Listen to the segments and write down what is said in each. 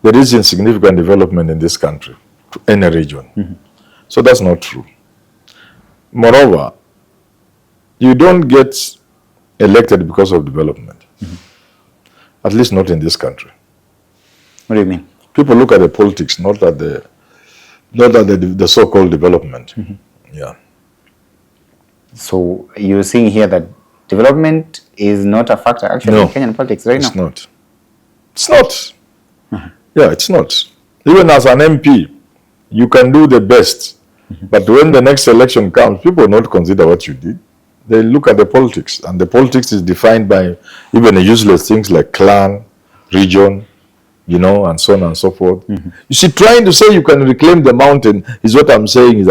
there is insignificant development in this country to any region. So that's not true. Moreover, you don't get elected because of development. At least not in this country. What do you mean? People look at the politics, not at the so-called development. Yeah. So you're saying here that development is not a factor actually in Kenyan politics right now? It's not. It's not. Yeah, it's not. Even as an MP, you can do the best. But when the next election comes, people will not consider what you did. They look at the politics, and the politics is defined by even useless things like clan, region, and so on and so forth. You see, trying to say you can reclaim the mountain is what I'm saying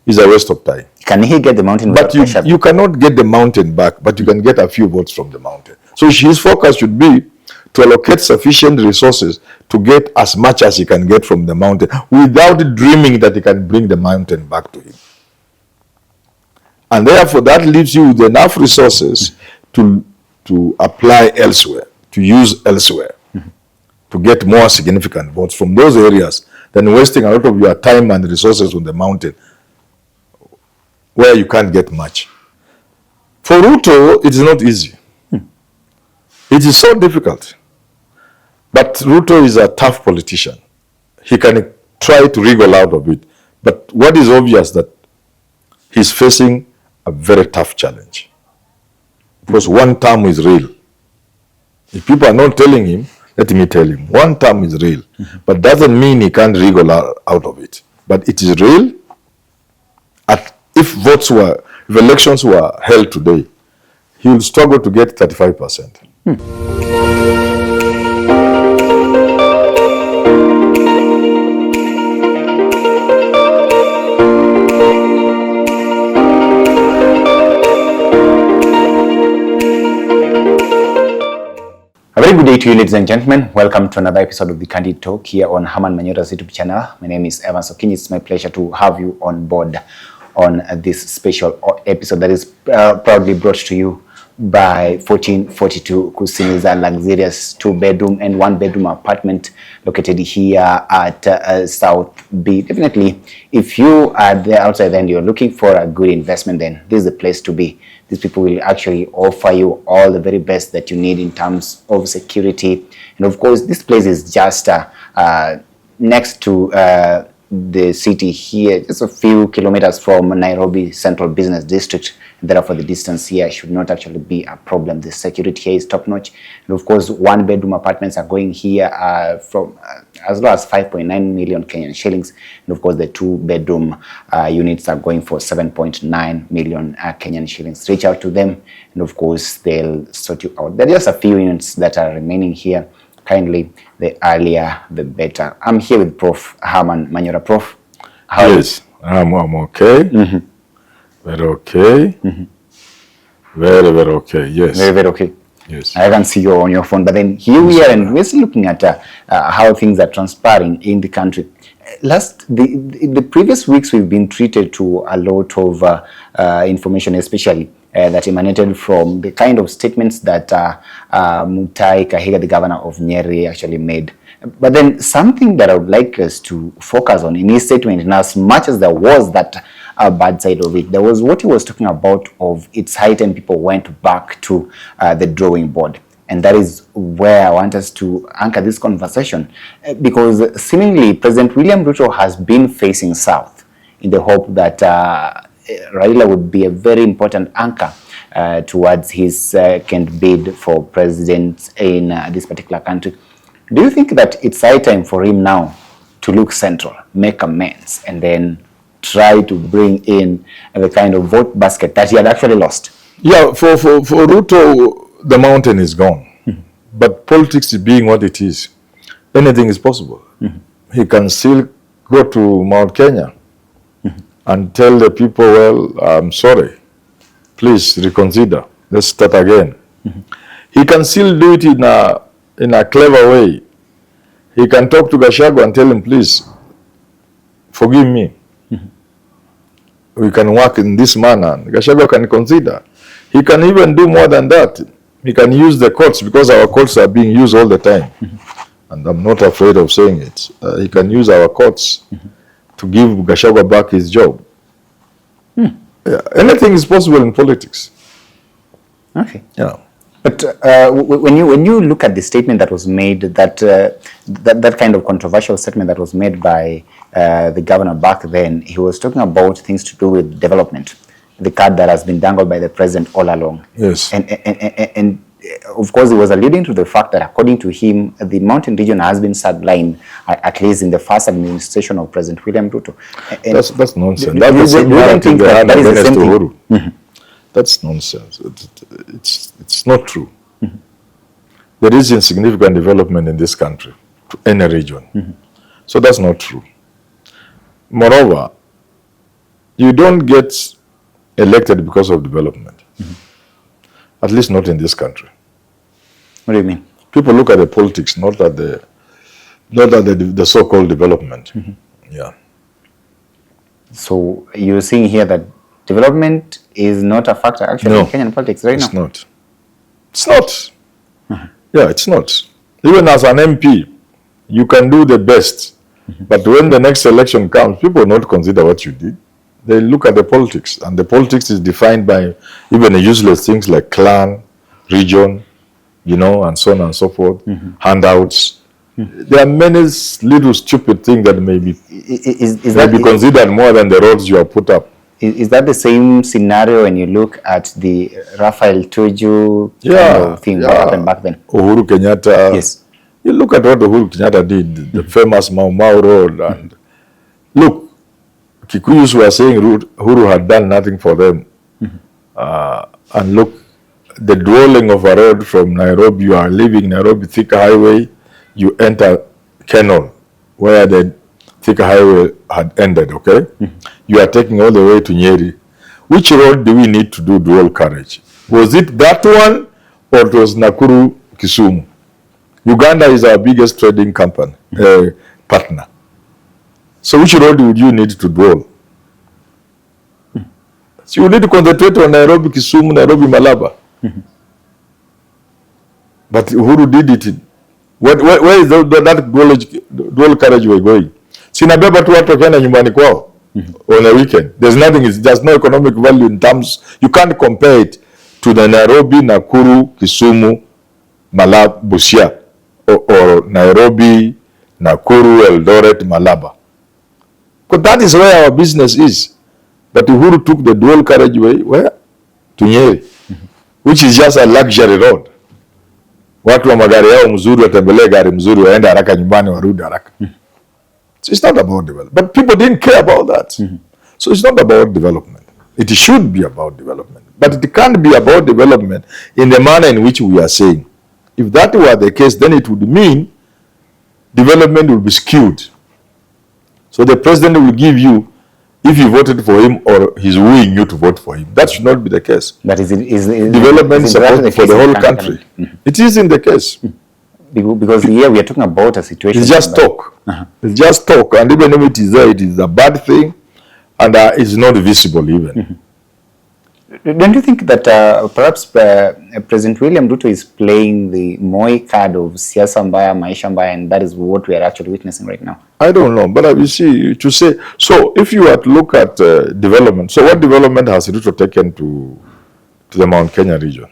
is a waste of time. Can he get the mountain back? But you cannot get the mountain back, but you can get a few votes from the mountain. So his focus should be to allocate sufficient resources to get as much as he can get from the mountain without dreaming that he can bring the mountain back to him. And therefore, that leaves you with enough resources to apply elsewhere, to use elsewhere, to get more significant votes from those areas than wasting a lot of your time and resources on the mountain where you can't get much. For Ruto, it is not easy. It is so difficult. But Ruto is a tough politician. He can try to wriggle out of it. But what is obvious that he's facing a very tough challenge. Because one term is real. If people are not telling him, let me tell him, one term is real. But doesn't mean he can't wriggle out of it. But it is real. If elections were held today, he will struggle to get 35%. A very good day to you, ladies and gentlemen. Welcome to another episode of the Candid Talk here on Herman Manyora's YouTube channel. My name is Evan Sokinyi. It's my pleasure to have you on board on this special episode that is proudly brought to you by 1442 Kusini's luxurious 2-bedroom and 1-bedroom apartment located here at South B. Definitely, if you are there outside and you're looking for a good investment, then this is the place to be. These people will actually offer you all the very best that you need in terms of security. And of course, this place is just next to the city here, just a few kilometers from Nairobi Central Business District. Therefore, the distance here should not actually be a problem. The security here is top-notch. And of course, 1-bedroom apartments are going here from as low as 5.9 million Kenyan shillings. And of course, the 2-bedroom units are going for 7.9 million Kenyan shillings. Reach out to them, and of course, they'll sort you out. There are just a few units that are remaining here. Kindly, the earlier, the better. I'm here with Prof. Herman Manyora. Prof, how are you? Yes, I'm okay. Very okay. Very, very okay. Yes. Very, very okay. Yes. I can see you on your phone, but then here we are, and we're still looking at how things are transpiring in the country. The previous weeks, we've been treated to a lot of information, especially that emanated from the kind of statements that Mutahi Kahiga, the governor of Nyeri, actually made. But then something that I would like us to focus on in his statement, and as much as there was that bad side of it, there was what he was talking about of its height, and people went back to the drawing board. And that is where I want us to anchor this conversation, because seemingly President William Ruto has been facing south in the hope that Raila would be a very important anchor towards his second bid for president in this particular country. Do you think that it's high time for him now to look central, make amends, and then try to bring in the kind of vote basket that he had actually lost? Yeah, for Ruto, the mountain is gone. But politics is being what it is. Anything is possible. He can still go to Mount Kenya and tell the people, well, I'm sorry, please reconsider, let's start again. He can still do it in a clever way. He can talk to Gachagua and tell him, please, forgive me. We can work in this manner. Gachagua can consider. He can even do more than that. He can use the courts, because our courts are being used all the time. and I'm not afraid of saying it, he can use our courts to give Gachagua back his job. Yeah, anything is possible in politics. Okay. Yeah. But when you look at the statement that was made, that kind of controversial statement that was made by the governor back then, he was talking about things to do with development, the card that has been dangled by the president all along. Yes. And of course, he was alluding to the fact that according to him, the mountain region has been sidelined, at least in the first administration of President William Ruto. And that's nonsense. That's the same thing. That is the same thing. That's nonsense. It's not true. There is insignificant development in this country to any region. So that's not true. Moreover, you don't get elected because of development. At least not in this country. What do you mean? People look at the politics, not at the so-called development. Yeah. So you're saying here that development is not a factor actually in Kenyan politics right now? It's not. It's not. Yeah, it's not. Even as an MP, you can do the best. But when the next election comes, people will not consider what you did. They look at the politics, and the politics is defined by even useless things like clan, region, and so on and so forth, handouts. There are many little stupid things that may be considered more than the roads you have put up. Is that the same scenario when you look at the Rafael Tuju kind of thing? What happened back then? Uhuru Kenyatta. Yes. You look at what Uhuru Kenyatta did, the famous Mau Mau Road, and look, Kikuyus were saying Uhuru had done nothing for them. And look, the dwelling of a road from Nairobi, you are leaving Nairobi Thika Highway, you enter Kenol, where the Thika Highway had ended, okay? You are taking all the way to Nyeri. Which road do we need to do dual carriage? Was it that one, or it was Nakuru Kisumu? Uganda is our biggest trading company, partner. So which road would you need to dual? So you need to concentrate on Nairobi, Kisumu, Nairobi, Malaba. But Uhuru did it. Where is that dual carriage we're going? Sinabeba tu watu wakaenda nyumbani kwao on a weekend. There's nothing, there's no economic value in terms, you can't compare it to the Nairobi, Nakuru, Kisumu, Malaba, Busia, or Nairobi, Nakuru, Eldoret, Malaba. Because that is where our business is. But Uhuru took the dual carriageway, where? To Nyeri, which is just a luxury road. Watu wa magari yao mzuri watembelee gari mzuri waende haraka nyumbani warudi haraka. So it's not about development. But people didn't care about that. So it's not about development. It should be about development. But it can't be about development in the manner in which we are saying. If that were the case, then it would mean development will be skewed. So the president will give you, if you voted for him or he's wooing you to vote for him. That should not be the case. But development is supposed for the whole country. It is in the case. Because here we are talking about a situation. It's just talk. It's just talk. And even if it is there, it is a bad thing. And it's not visible even. Don't you think that perhaps President William Ruto is playing the Moi card of siasa mbaya, maisha mbaya, and that is what we are actually witnessing right now? I don't know, but you see, to say, so if you were to look at development, so what development has Ruto taken to the Mount Kenya region?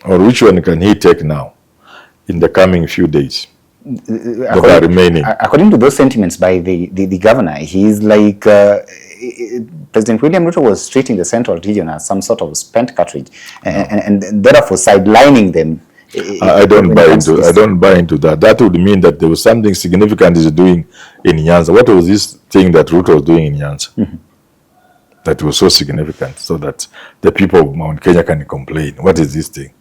Or which one can he take now in the coming few days that are remaining? According to those sentiments by the governor, he's like, President William Ruto was treating the central region as some sort of spent cartridge, and therefore sidelining them. I don't buy into that. That would mean that there was something significant he's doing in Nyanza. What was this thing that Ruto was doing in Nyanza? That was so significant, so that the people of Mount Kenya can complain. What is this thing?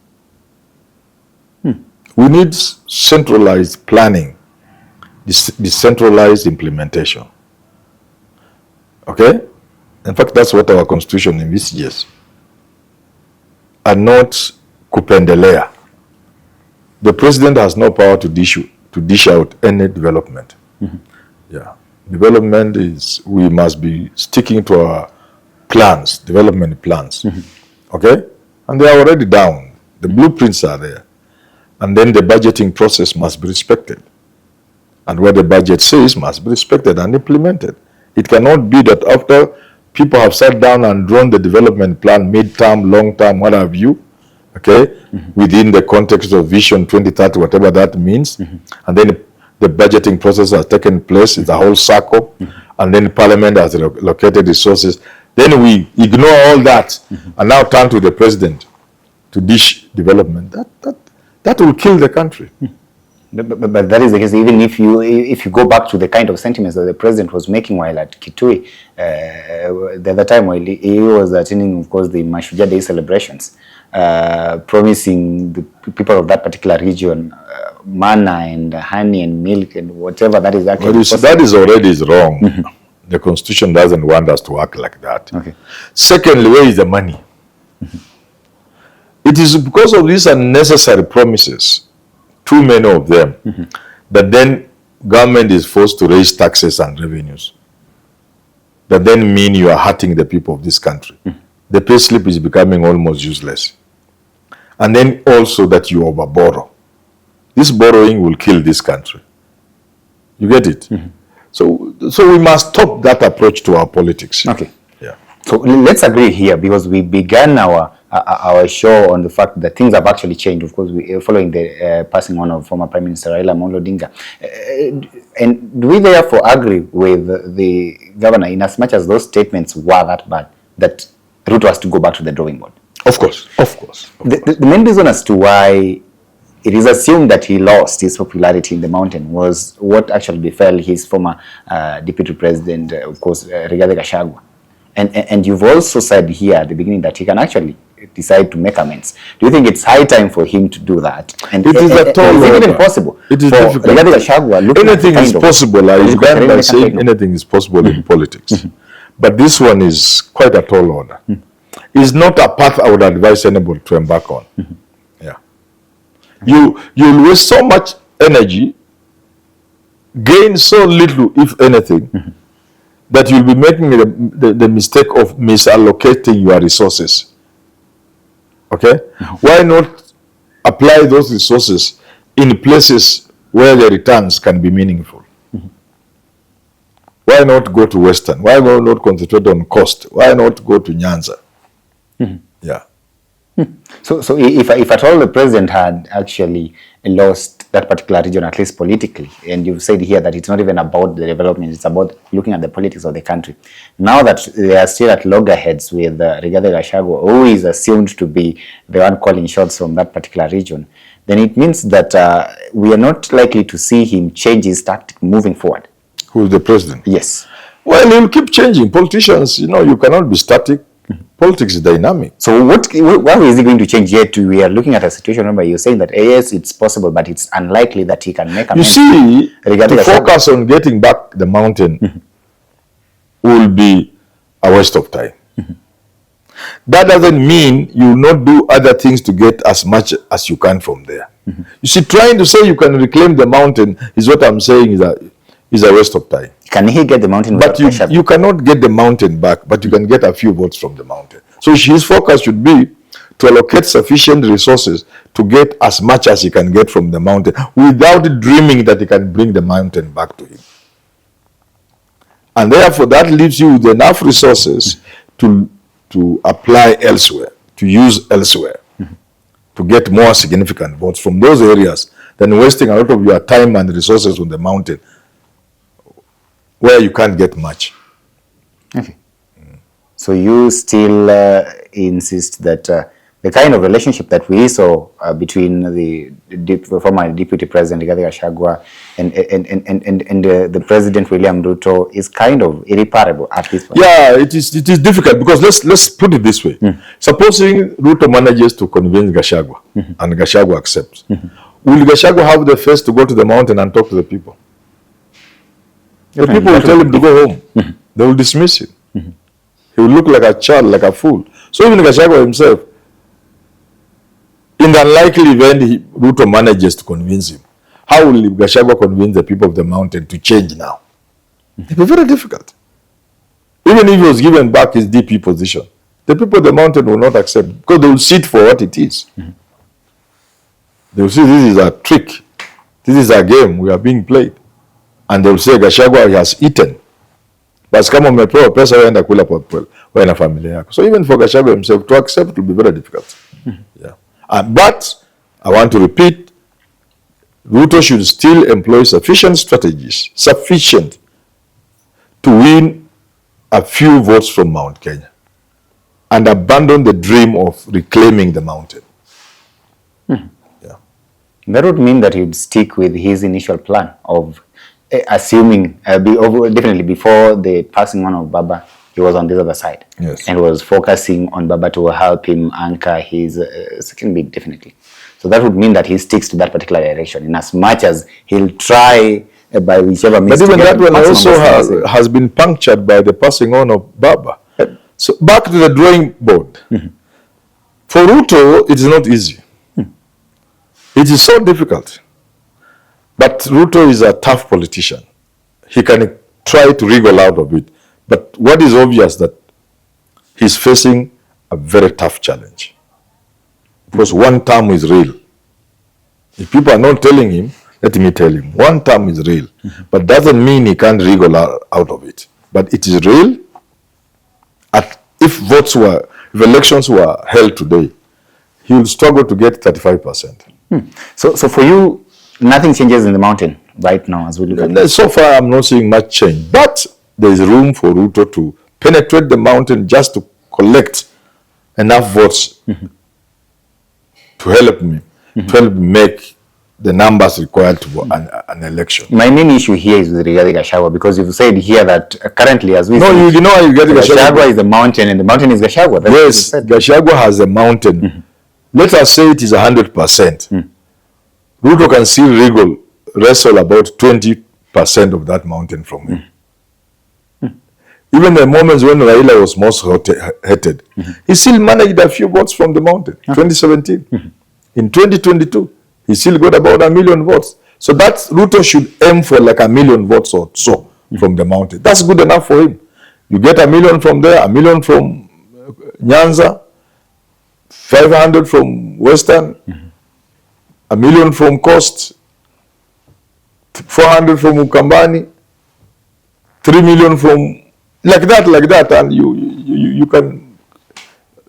We need centralized planning, decentralized implementation. Okay? In fact, that's what our constitution envisages. And not kupendelea. The president has no power to dish out any development. Yeah. Development is, we must be sticking to our plans, development plans. Okay? And they are already down. The blueprints are there. And then the budgeting process must be respected. And what the budget says must be respected and implemented. It cannot be that after people have sat down and drawn the development plan, mid-term, long-term, what have you, okay, within the context of Vision 2030, whatever that means, and then the budgeting process has taken place, it's a whole circle, and then Parliament has allocated resources. Then we ignore all that and now turn to the president to dish development. That will kill the country. But that is the case. Even if you go back to the kind of sentiments that the president was making while at Kitui, the other time while he was attending, of course, the Mashujaa Day celebrations, promising the people of that particular region manna and honey and milk and whatever that is actually. Well, that is already wrong. The Constitution doesn't want us to act like that. Okay. Secondly, where is the money? It is because of these unnecessary promises, too many of them, that then government is forced to raise taxes and revenues. That then mean you are hurting the people of this country. The pay slip is becoming almost useless. And then also that you overborrow. This borrowing will kill this country. You get it? So we must stop that approach to our politics. Okay. Yeah. So let's agree here, because we began our show on the fact that things have actually changed. Of course, following the passing on of former Prime Minister Raila Odinga. And do we therefore agree with the governor in as much as those statements were that bad, that Ruto has to go back to the drawing board? Of course. The main reason as to why it is assumed that he lost his popularity in the mountain was what actually befell his former deputy president, of course, Rigathi-Gachagua. And you've also said here at the beginning that he can actually decide to make amends. Do you think it's high time for him to do that? And it is a tall order. Is it even possible? It is for difficult. Rigathi-Gachagua, anything is possible. I began by saying anything is possible in politics. But this one is quite a tall order. It's not a path I would advise anybody to embark on. Yeah. You'll waste so much energy, gain so little, if anything, that you'll be making the mistake of misallocating your resources. Okay? Why not apply those resources in places where the returns can be meaningful? Why not go to Western? Why not concentrate on cost? Why not go to Nyanza? Yeah. So if at all the president had actually lost that particular region, at least politically, and you've said here that it's not even about the development, it's about looking at the politics of the country. Now that they are still at loggerheads with Rigathi-Gachagua, who is assumed to be the one calling shots from that particular region, then it means that we are not likely to see him change his tactic moving forward. Who is the president? Yes. Well, he'll keep changing. Politicians, you cannot be static. Politics is dynamic. So what is he going to change yet? We are looking at a situation where you're saying that yes, it's possible, but it's unlikely that he can make a. You see, to focus on getting back the mountain will be a waste of time. That doesn't mean you will not do other things to get as much as you can from there. You see, trying to say you can reclaim the mountain is what I'm saying is a waste of time. Can he get the mountain back? But you cannot get the mountain back, but you can get a few votes from the mountain. So his focus should be to allocate sufficient resources to get as much as he can get from the mountain without dreaming that he can bring the mountain back to him. And therefore, that leaves you with enough resources to apply elsewhere, to use elsewhere, to get more significant votes from those areas than wasting a lot of your time and resources on the mountain, where you can't get much. Okay. So you still insist that the kind of relationship that we saw between the former Deputy President Rigathi Gachagua and the President William Ruto is kind of irreparable at this point. Yeah, it is difficult because let's put it this way. Supposing Ruto manages to convince Gachagua and Gachagua accepts, will Gachagua have the face to go to the mountain and talk to the people? The people will tell him to go home. They will dismiss him. He will look like a child, like a fool. So even Gachagua himself, in the unlikely event Ruto manages to convince him, how will Gachagua convince the people of the mountain to change now? It will be very difficult. Even if he was given back his DP position, the people of the mountain will not accept because they will see it for what it is. They will see this is a trick. This is a game. We are being played. And they will say Gachagua has eaten. Basi kama umepewa pesa waenda kula polepole, wewe na familia yako. So even for Gachagua himself to accept it will be very difficult. Yeah. But I want to repeat, Ruto should still employ sufficient strategies, to win a few votes from Mount Kenya and abandon the dream of reclaiming the mountain. Yeah. That would mean that he'd stick with his initial plan of assuming, definitely before the passing on of Baba, he was on this other side. Yes. And was focusing on Baba to help him anchor his second bid, definitely. So that would mean that he sticks to that particular direction in as much as he'll try by whichever means. But even that one also has been punctured by the passing on of Baba. So back to the drawing board. For Ruto, it is not easy. It is so difficult. But Ruto is a tough politician. He can try to wriggle out of it. But what is obvious that he's facing a very tough challenge. Because one term is real. If people are not telling him, let me tell him, one term is real. But doesn't mean he can't wriggle out of it. But it is real. If elections were held today, he will struggle to get 35%. So for you, nothing changes in the mountain right now as we look at it. So far, I'm not seeing much change. But there is room for Ruto to penetrate the mountain just to collect enough votes to help me, make the numbers required to an election. My main issue here is with Rigathi Gachagua, because you've said here that currently, as we see, you know Rigathi Gachagua is the mountain and the mountain is Gachagua. Yes, Gachagua has a mountain. Let us say it is 100%. Ruto can still wrestle about 20% of that mountain from him. Even the moments when Raila was most hated, he still managed a few votes from the mountain. 2017. In 2022, he still got about 1 million votes. So that Ruto should aim for like 1 million votes or so from the mountain. That's good enough for him. You get 1 million from there, 1 million from Nyanza, 500 from Western, 1 million from Coast, 400 from Ukambani, 3 million from like that, and you can.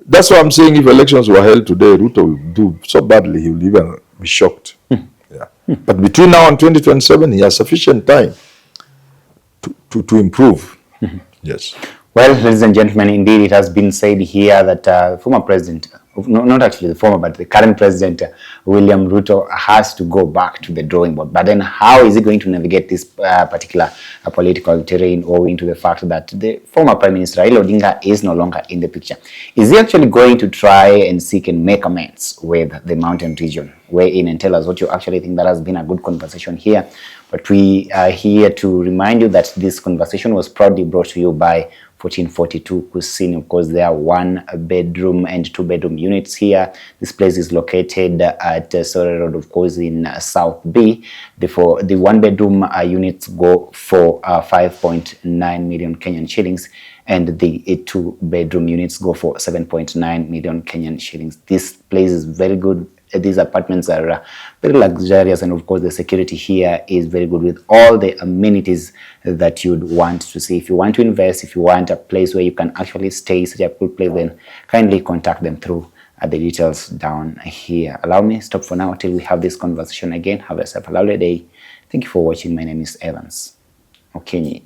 That's why I'm saying if elections were held today, Ruto will do so badly he will even be shocked. Yeah. But between now and 2027, he has sufficient time to improve. Yes. Well, ladies and gentlemen, indeed, it has been said here that former president, not actually the former, but the current president, William Ruto, has to go back to the drawing board. But then how is he going to navigate this particular political terrain, owing to the fact that the former Prime Minister, Raila Odinga, is no longer in the picture? Is he actually going to try and seek and make amends with the mountain region? Weigh in and tell us what you actually think. That has been a good conversation here. But we are here to remind you that this conversation was proudly brought to you by 1442 Kusini. Of course, there are 1-bedroom and 2-bedroom units here. This place is located at Sorry Road, of course, in South B. The 1-bedroom units go for 5.9 million Kenyan shillings, and the 2-bedroom units go for 7.9 million Kenyan shillings. This place is very good. These apartments are very luxurious, and of course the security here is very good with all the amenities that you'd want to see. If you want to invest, if you want a place where you can actually stay, such a good place, then kindly contact them through the details down here. Allow me stop for now till we have this conversation again. Have yourself a lovely day. Thank you for watching. My name is Evans Okenyi.